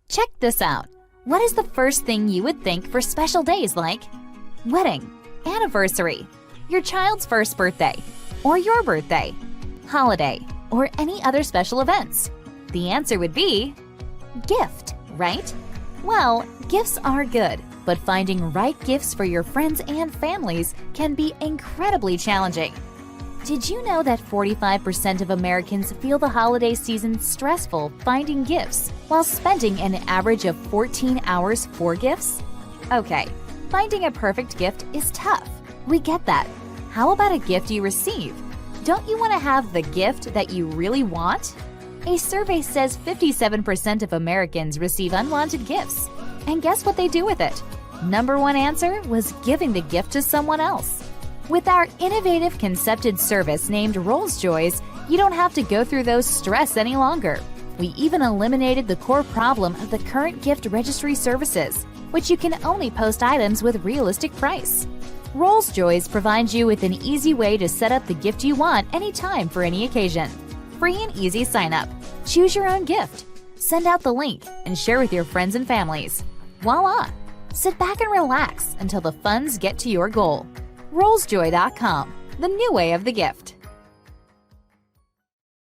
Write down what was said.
Check this out. What is the first thing you would think for special days like wedding, anniversary, your child's first birthday, or your birthday, holiday, or any other special events? The answer would be gift, right? Well, gifts are good, but finding right gifts for your friends and families can be incredibly challenging. Did you know that 45% of Americans feel the holiday season stressful finding gifts while spending an average of 14 hours for gifts? Okay, finding a perfect gift is tough. We get that. How about a gift you receive? Don't you want to have the gift that you really want? A survey says 57% of Americans receive unwanted gifts. And guess what they do with it? Number one answer was giving the gift to someone else. With our innovative concepted service named Rollys, you don't have to go through those stress any longer. We even eliminated the core problem of the current gift registry services, which you can only post items with realistic price. Rollys provides you with an easy way to set up the gift you want anytime for any occasion. Free and easy sign up. Choose your own gift. Send out the link and share with your friends and families. Voila! Sit back and relax until the funds get to your goal. Rollsjoy.com, the new way of the gift.